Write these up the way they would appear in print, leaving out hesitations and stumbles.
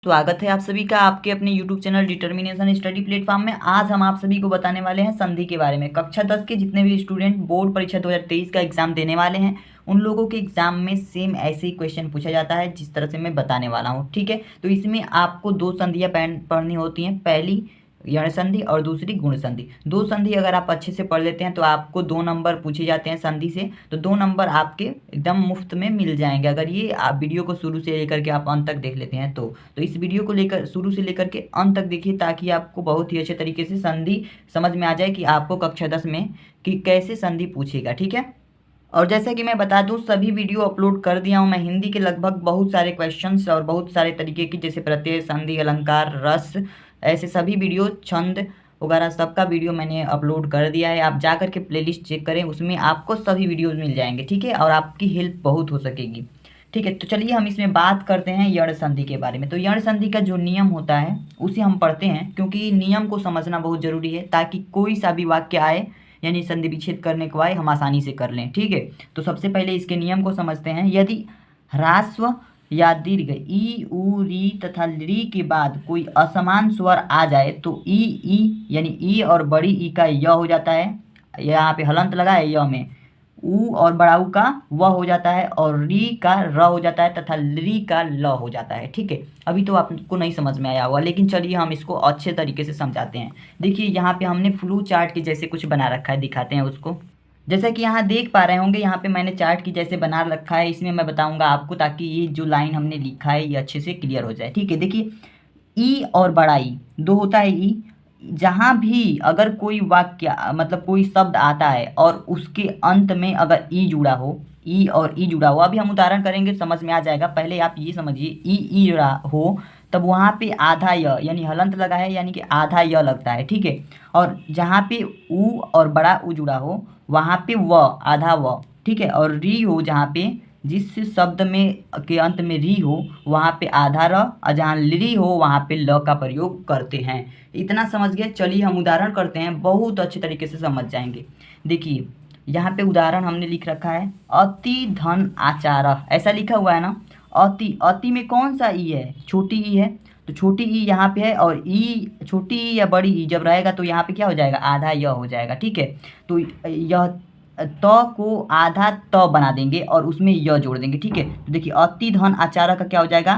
स्वागत है आप सभी का आपके अपने YouTube channel determination study platform में। आज हम आप सभी को बताने वाले हैं संधि के बारे में। कक्षा 10 के जितने भी स्टूडेंट बोर्ड परीक्षा 2023 का एग्जाम देने वाले हैं उन लोगों के एग्जाम में सेम ऐसे ही क्वेश्चन पूछा जाता है जिस तरह से मैं बताने वाला हूँ। ठीक है, तो इसमें आपको दो संधियाँ पढ़नी होती हैं, पहली यण संधि और दूसरी गुण संधि। दो संधि अगर आप अच्छे से पढ़ लेते हैं तो आपको 2 नंबर पूछे जाते हैं संधि से, तो 2 नंबर आपके एकदम मुफ्त में मिल जाएंगे अगर ये आप वीडियो को शुरू से लेकर के आप अंत तक देख लेते हैं तो इस वीडियो को लेकर शुरू से लेकर के अंत तक देखिए ताकि आपको बहुत ही अच्छे तरीके से संधि समझ में आ जाए कि आपको कक्षा 10 में कि कैसे संधि पूछेगा। ठीक है, और जैसा कि मैं बता दूं सभी वीडियो अपलोड कर दिया हूं मैं हिंदी के लगभग बहुत सारे क्वेश्चंस और बहुत सारे तरीके की, जैसे प्रत्यय, संधि, अलंकार, रस, ऐसे सभी वीडियो, छंद वगैरह सबका वीडियो मैंने अपलोड कर दिया है। आप जा करके प्लेलिस्ट चेक करें, उसमें आपको सभी वीडियोज़ मिल जाएंगे। ठीक है, और आपकी हेल्प बहुत हो सकेगी। ठीक है, तो चलिए हम इसमें बात करते हैं यण संधि के बारे में। तो यण संधि का जो नियम होता है उसे हम पढ़ते हैं, क्योंकि नियम को समझना बहुत ज़रूरी है ताकि कोई सा भी वाक्य आए यानी संधि विच्छेद करने को आए हम आसानी से कर लें। ठीक है, तो सबसे पहले इसके नियम को समझते हैं। यदि ह्रास्व या दीर्घ ई, उ, री तथा री के बाद कोई असमान स्वर आ जाए तो ई यानी ई और बड़ी ई का य हो जाता है, यहाँ पे हलंत लगा है य में, उ और बड़ा उ का व हो जाता है और री का र हो जाता है तथा ली का ल हो जाता है। ठीक है, अभी तो आपको नहीं समझ में आया होगा, लेकिन चलिए हम इसको अच्छे तरीके से समझाते हैं। देखिए यहाँ पे हमने फ्लू चार्ट के जैसे कुछ बना रखा है, दिखाते हैं उसको। जैसा कि यहाँ देख पा रहे होंगे, यहाँ पे मैंने चार्ट की जैसे बना रखा है, इसमें मैं बताऊंगा आपको ताकि ये जो लाइन हमने लिखा है ये अच्छे से क्लियर हो जाए। ठीक है, देखिए ई और बड़ा ई दो होता है ई। जहाँ भी अगर कोई वाक्य मतलब कोई शब्द आता है और उसके अंत में अगर ई जुड़ा हो, ई और ई जुड़ा हो, अभी हम उदाहरण करेंगे समझ में आ जाएगा। पहले आप ये समझिए ई जुड़ा हो तब वहाँ पे आधा य यानी हलंत लगा है यानी कि आधा य लगता है। ठीक है, और जहाँ पे उ और बड़ा उ जुड़ा हो वहाँ पे व आधा व। ठीक है, और री हो जहाँ पे जिस शब्द में के अंत में री हो वहाँ पे आधा र, और जहाँ ली हो वहाँ पे ल का प्रयोग करते हैं। इतना समझ गए। चलिए हम उदाहरण करते हैं, बहुत अच्छे तरीके से समझ जाएंगे। देखिए यहाँ पे उदाहरण हमने लिख रखा है, अति धन आचार, ऐसा लिखा हुआ है ना। अति, अति में कौन सा ई है? छोटी ई है, तो छोटी ई यहाँ पे है और ई छोटी ई या बड़ी ई जब रहेगा तो यहाँ पे क्या हो जाएगा? आधा य हो जाएगा। ठीक है, तो यह त को आधा त बना देंगे और उसमें य जोड़ देंगे। ठीक है, तो देखिए अति धन आचार का क्या हो जाएगा?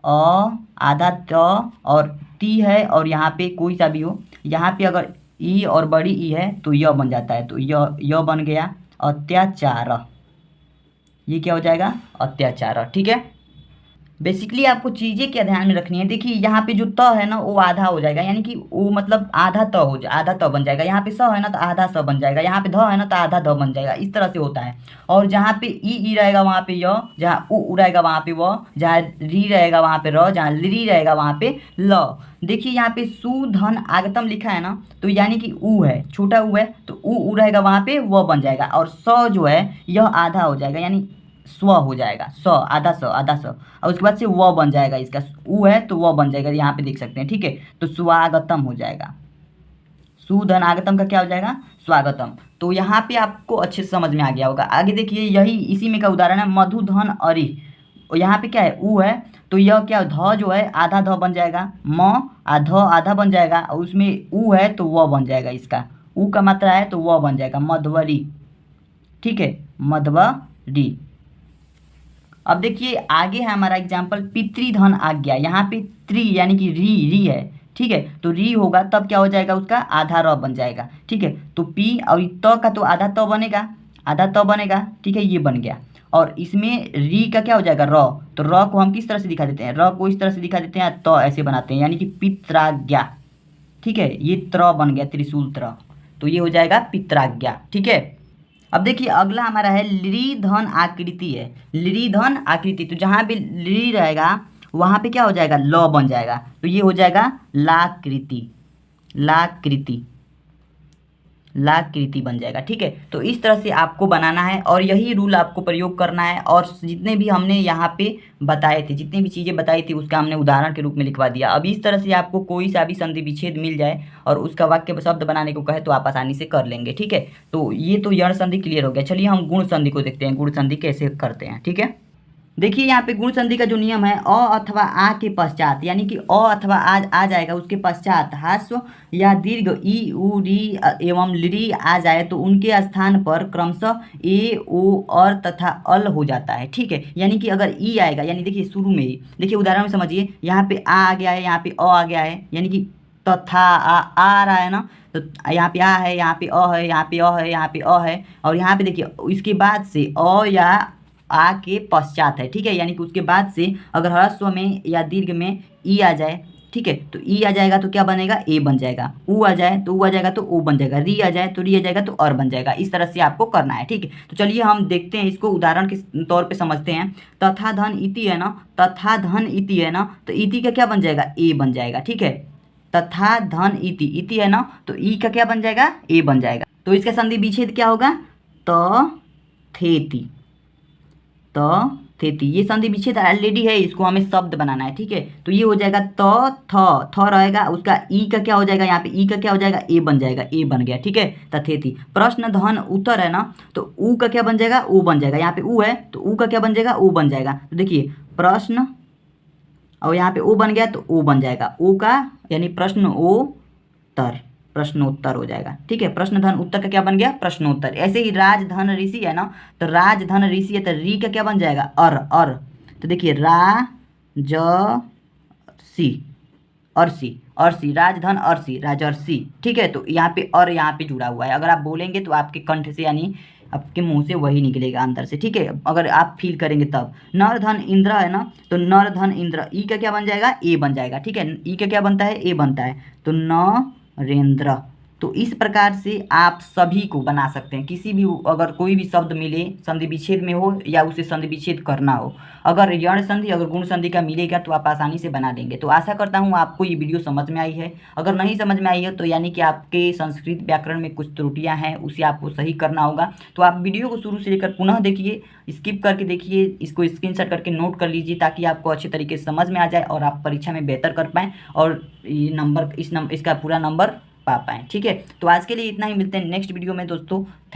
अ आधा त और ती है और यहाँ पे कोई सा भी हो, यहाँ पे अगर ई और बड़ी ई है तो य बन जाता है, तो य बन गया अत्याचार। ये क्या हो जाएगा? अत्याचार। ठीक है, बेसिकली आपको चीज़ें क्या ध्यान में रखनी है। देखिए यहाँ पे जो त है ना वो आधा हो जाएगा, यानी कि वो मतलब आधा त बन जाएगा। यहाँ पे स है ना तो आधा स बन जाएगा, यहाँ पे ध है ना तो आधा ध बन जाएगा। इस तरह से होता है। और जहाँ पे ई रहेगा वहाँ पे य, जहाँ उ रहेगा वहाँ पे व, जहाँ री रहेगा वहाँ पे र, जहाँ ली रहेगा वहाँ पे ल। देखिए यहाँ पे सु धन आगतम लिखा है ना, तो यानी कि उ है, छोटा उ है, तो उ रहेगा वहाँ पे व बन जाएगा, और स जो है यह आधा हो जाएगा यानी स्व हो जाएगा, स आधा स आधा स, और उसके बाद से व बन जाएगा। इसका उ है तो व बन जाएगा, यहाँ पे देख सकते हैं। ठीक है, तो स्वागतम हो जाएगा। सुधन आगतम का क्या हो जाएगा? स्वागतम। तो यहाँ पे आपको अच्छे से समझ में आ गया होगा। आगे देखिए यही इसी में का उदाहरण है मधुधन अरि। और यहाँ पे क्या है? उ है, तो यह क्या ध जो है आधा ध बन जाएगा, म आधा बन जाएगा, और उसमें उ है तो व बन जाएगा। इसका उ का मात्रा है तो व बन जाएगा, मधवरी। ठीक है, मधवरी। अब देखिए आगे है हमारा एग्जाम्पल पितृधन आज्ञा। यहाँ पे त्रि यानी कि री है। ठीक है, तो री होगा तब क्या हो जाएगा? उसका आधा र बन जाएगा। ठीक है, तो पी और त का तो आधा त बनेगा, आधा त बनेगा। ठीक है, ये बन गया। और इसमें री का क्या हो जाएगा? र, तो र को हम किस तरह से दिखा देते हैं? र को इस तरह से दिखा देते हैं, त ऐसे बनाते हैं, यानी कि पित्राज्ञा। ठीक है, ये त्र बन गया, त्रिशूल त्र, तो ये हो जाएगा पित्राज्ञा। ठीक है, अब देखिए अगला हमारा है ली धन आकृति है। ली धन आकृति, तो जहाँ भी ली रहेगा वहाँ पे क्या हो जाएगा? ल बन जाएगा, तो ये हो जाएगा लाकृति, लाकृति, लाकृति बन जाएगा। ठीक है, तो इस तरह से आपको बनाना है और यही रूल आपको प्रयोग करना है। और जितने भी हमने यहाँ पे बताए थे, जितनी भी चीज़ें बताई थी उसका हमने उदाहरण के रूप में लिखवा दिया। अब इस तरह से आपको कोई सा भी संधि विच्छेद मिल जाए और उसका वाक्य शब्द बनाने को कहे तो आप आसानी से कर लेंगे। ठीक है, तो ये तो यण संधि क्लियर हो गया। चलिए हम गुण संधि को देखते हैं, गुण संधि कैसे करते हैं। ठीक है, देखिए यहाँ पे गुण संधि का जो नियम है, अ अथवा आ के पश्चात, यानी कि अ अथवा आ जाएगा, उसके पश्चात ह्रस्व या दीर्घ ई उ री एवं ली आ जाए तो उनके स्थान पर क्रमशः ए ओ और तथा अल हो जाता है। ठीक है, यानी कि अगर ई आएगा, यानी देखिए शुरू में ही देखिए उदाहरण में समझिए, यहाँ पे आ गया है, यहाँ पे अ आ गया है, यानी कि तथा आ रहा है ना, तो यहाँ पे आ है, यहाँ पे अ है, यहाँ पे अ है, यहाँ पे अ है, और यहाँ पे देखिए इसके बाद से अ या आ के पश्चात है। ठीक है, यानी कि उसके बाद से अगर ह्रस्व में या दीर्घ में ई आ जाए, ठीक है, तो ई आ जाएगा तो क्या बनेगा, ए बन जाएगा। ऊ आ जाए तो ऊ आ जाएगा तो ओ बन जाएगा। री आ जाए तो री आ जाएगा तो और बन जाएगा। इस तरह से आपको करना है। ठीक है, तो चलिए हम देखते हैं, इसको उदाहरण के तौर पे समझते हैं। तथा धन इति है ना, तथा धन इति है ना, तो इति का क्या बन जाएगा, ए बन जाएगा। ठीक है, तथा धन इति, इति है ना, तो ई का क्या बन जाएगा, ए बन जाएगा। तो इसका संधि विच्छेद क्या होगा, त थेति, त थेति। ये संधि विच्छेद ऑलरेडी है, इसको हमें शब्द बनाना है। ठीक है, तो ये हो जाएगा त थ रहेगा, उसका ई का क्या हो जाएगा, यहाँ पे ई का क्या हो जाएगा, ए बन जाएगा, ए बन गया। ठीक है, तथेति। प्रश्न धन उत्तर है ना, तो ऊ का क्या बन जाएगा, ओ बन जाएगा। यहाँ पे ऊ है तो ऊ का क्या बन जाएगा, ओ बन जाएगा। तो देखिए प्रश्न, और यहाँ पे ओ बन गया तो ओ बन जाएगा, ओ का यानी प्रश्न ओ तर, प्रश्नोत्तर हो जाएगा। ठीक है, प्रश्न धन उत्तर का क्या बन गया, प्रश्नोत्तर। ऐसे ही राजधन ऋषि है ना, तो राजधन ऋषि है तो री का क्या बन जाएगा, अर। तो देखिए रा ज सी, अर्सी, अर्सी, राजधन अर्सी, राजर्षि। ठीक है, तो यहाँ पे और यहाँ पे जुड़ा हुआ है। अगर आप बोलेंगे तो आपके कंठ से यानी आपके मुंह से वही निकलेगा अंदर से। ठीक है, अगर आप फील करेंगे तब। नर धन इंद्र है ना, तो नर धन इंद्र, ई का क्या बन जाएगा, ए बन जाएगा। ठीक है, ई का क्या बनता है, ए बनता है, तो नरेंद्र। तो इस प्रकार से आप सभी को बना सकते हैं। किसी भी अगर कोई भी शब्द मिले, संधि विच्छेद में हो या उसे संधि विच्छेद करना हो, अगर यण संधि अगर गुण संधि का मिलेगा तो आप आसानी से बना लेंगे। तो आशा करता हूँ आपको ये वीडियो समझ में आई है। अगर नहीं समझ में आई है तो यानी कि आपके संस्कृत व्याकरण में कुछ त्रुटियां हैं, उसे आपको सही करना होगा। तो आप वीडियो को शुरू से लेकर पुनः देखिए, स्किप करके देखिए, इसको स्क्रीनशॉट करके नोट कर लीजिए ताकि आपको अच्छे तरीके से समझ में आ जाए और आप परीक्षा में बेहतर कर पाएँ और ये नंबर इसका पूरा नंबर पा पाएँ। ठीक है, तो आज के लिए इतना ही, मिलते हैं नेक्स्ट वीडियो में दोस्तों। थैंक